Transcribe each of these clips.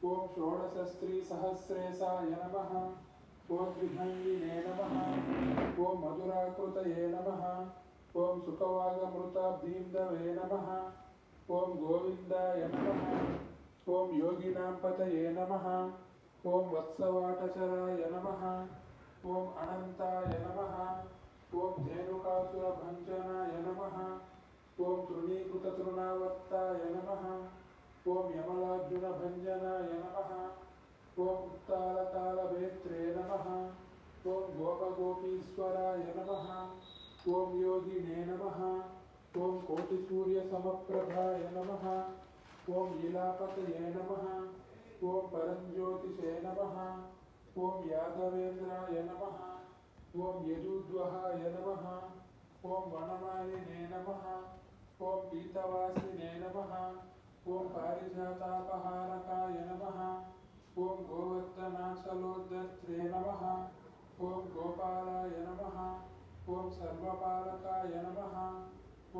ओम षोडशस्त्रीसहस्रेशाय नमः। ओम विभङ्गिने नमः। ओम मधुराकृतये नमः। ओम सुखवागमृताब्धीन्दवे नमः। ओम गोविन्दाय नमः। ओम योगिनां पतये नमः। ओम वत्सवाटचराय नमः। ओम अनंताय नमः। ओम धेनुकासुरभञ्जनाय नमः। ओम तृणीकृततृणावर्ताय नमः। ओम यमलार्जुनभञ्जनाय नमः। ओम उत्तालतालभेत्रे नमः। ओम गोपगोपीश्वराय नमः। ओम योगिने नमः। ओम कोटिसूर्यसमप्रभाय नमः। ओम लीलापतये नमः। ओम परञ्ज्योतिषे नमः। ओम यादवेन्द्राय नमः। ओम यजुद्वहाय नमः। ओम वनमालिने नमः। ओम पीतवासिने नमः। ओम पारिजातापहारकाय नमः। ओम गोवर्धनाचलोद्धत्रे नमः। ओम गोपालाय नमः। ओम सर्वपालकाय नमः।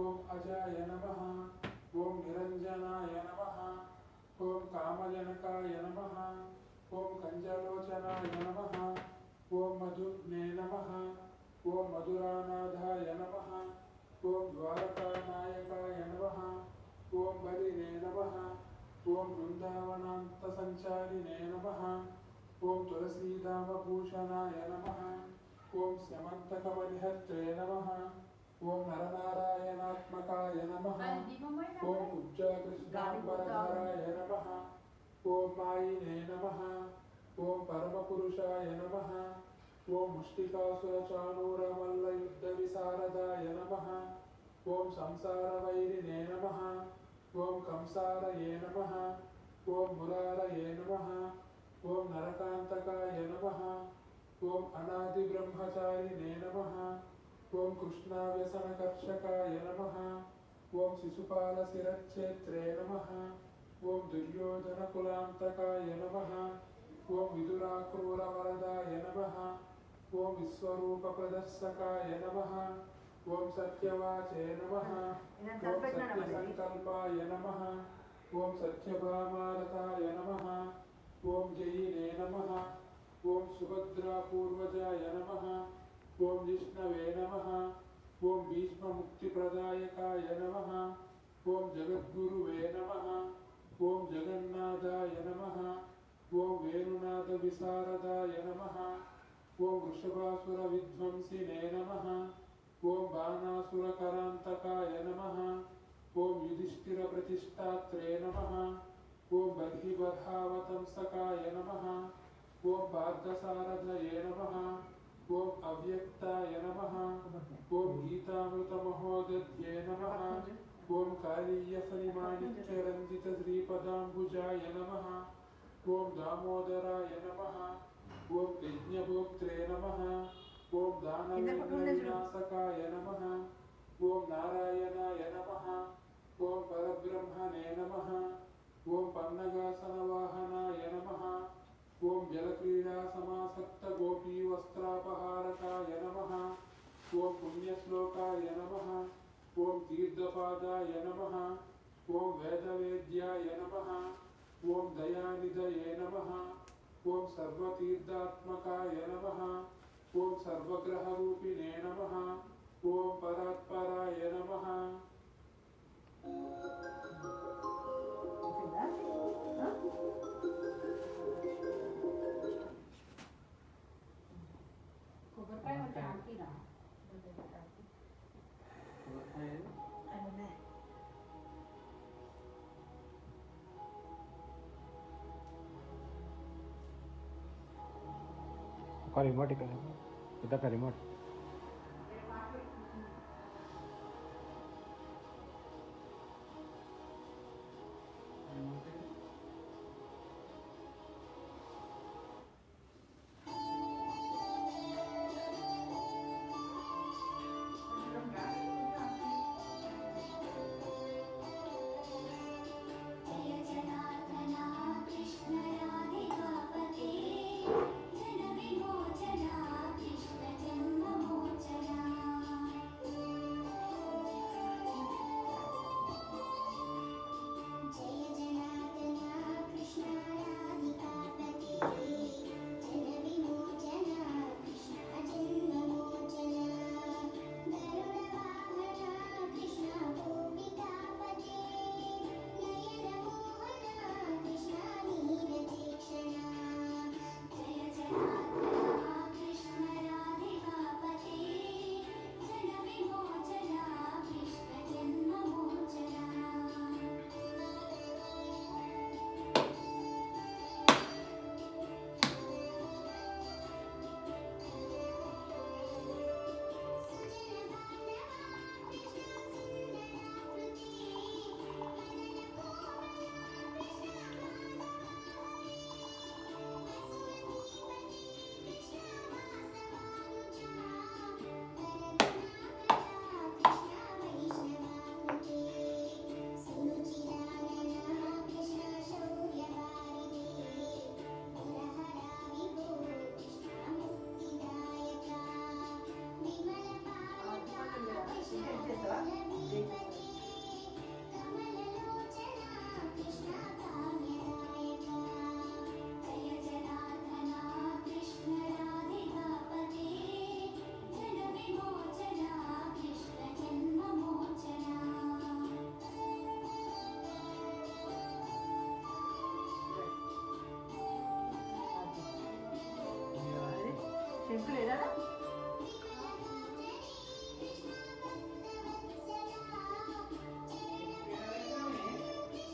ओम अजाय नमः। ओम निरञ्जनाय नमः। ओम कामजनकाय नमः। ओम कञ्जलोचनाय नमः। ओम मधुग्ने नमः। ओम मधुरानाथाय नमः। ओम द्वारकानायकाय नमः। ओम बलिने नमः। ओम वृन्दावनान्तसञ्चारिणे नमः। ओम तुलसीदामभूषणाय नमः। ओम स्यमन्तकमनिहत्रे नमः। ओम नरनारायणात्मकाय नमः। ओम उज्जलकृष्णाम्बरधराय नमः। ओम मायिने नमः। ओम परमपुरुषाय नमः। ओम मुष्टिकासुरचाणूरमल्लयुद्धविशारदाय नमः। ओम संसारवैरिणे नमः। ओम कंसारये नमः। ओम मुरारये नमः। ओम नरकान्तकाय नमः। ओम अनादिब्रह्मचारिणे नमः। ओम कृष्णाव्यसनकर्षकाय नमः। ओम शिशुपालशिरच्छेत्रे नमः। ओम दुर्योधनकुलान्तकाय नमः। ओम विदुराक्रूरवरदाय नमः। ओम विश्वरूपप्रदर्शकाय नमः। ओम सत्यवाचे नमः। ओम सत्यसङ्कल्पाय नमः। ओम सत्यभामारताय नमः। ओम जयिने नमः। ओम सुभद्रापूर्वजाय नमः। ओम जिष्णवे नमः। ओम भीष्ममुक्तिप्रदायकाय नमः। ओम जगद्गुरुवे नमः। ओम जगन्नाथाय नमः। ओम वेणुनाथविशारदाय नमः। ओम वृषभासुरविध्वंसिने नमः। ओम बाणासुरकरान्तकाय नमः। ओम युधिष्ठिरप्रतिष्ठात्रे नमः। ओम बर्हिबर्हावतंसकाय नमः। ओम पार्थसारथये नमः। ओम अव्यक्ताय नमः। ओम गीतामृतमहोदध्ये नमः। ओम कालीयफणिमाणिक्यरञ्जितश्रीपदाम्बुजाय नमः। ओम दामोदराय नमः। ओम यज्ञभोक्त्रे नमः। ओम दानवेन्द्रविनाशकाय नमः। ओम नारायणाय नमः। ओम परब्रह्मणे नमः। ओम पन्नगासनवाहनाय नमः। ओम जलक्रीडासमासक्तगोपीवस्त्रापहारकाय नमः। ओम पुण्यश्लोकाय नमः। ओम तीर्थपादाय नमः। ओम वेदवेद्याय नमः। ओम दयानिधये नमः। ओम सर्वतीर्थात्मकाय नमः। ओम सर्वग्रहरूपिणे नमः। ओम परात्पराय नमः। का रिमोट इधर का रिमोट जन विमोचना कृष्ण जन्म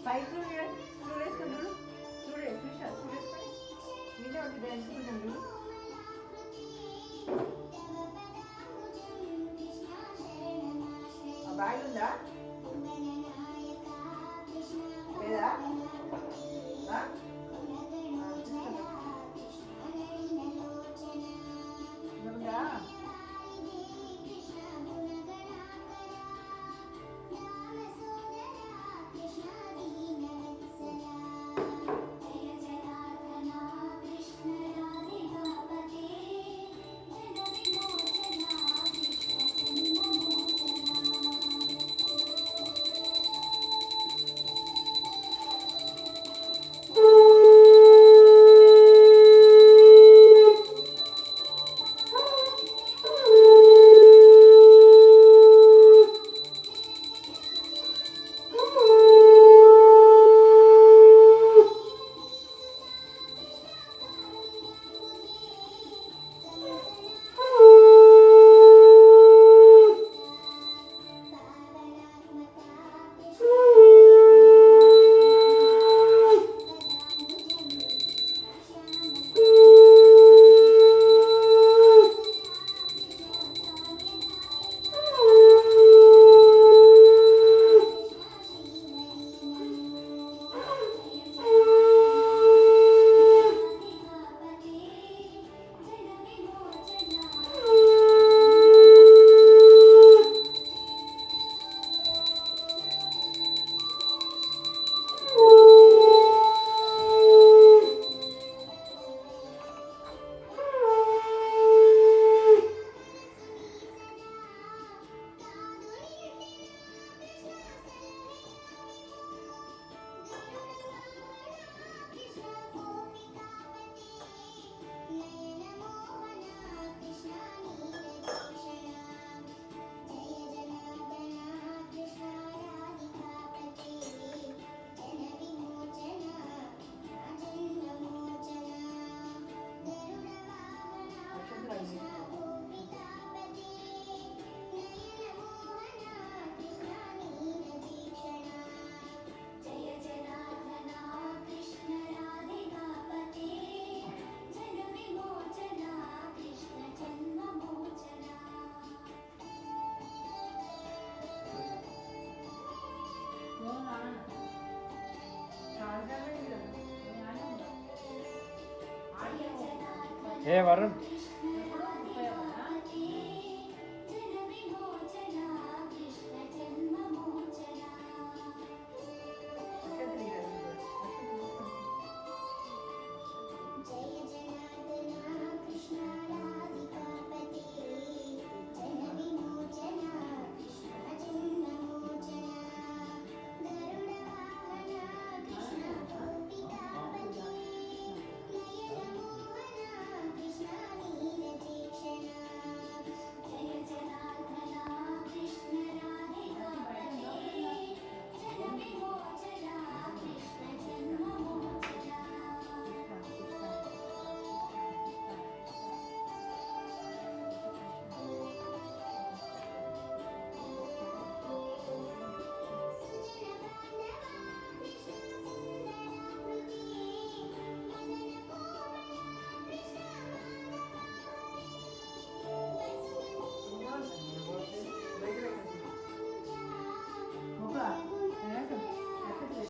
పైకి చూడేసుకొని చూడు చూడేసుకొని మీదే ఉంటుంది ఎంచుకుంటాను చూడు. బ్యాగ్ ఉందా లేదా? ఉందా? ఏ వరుణ్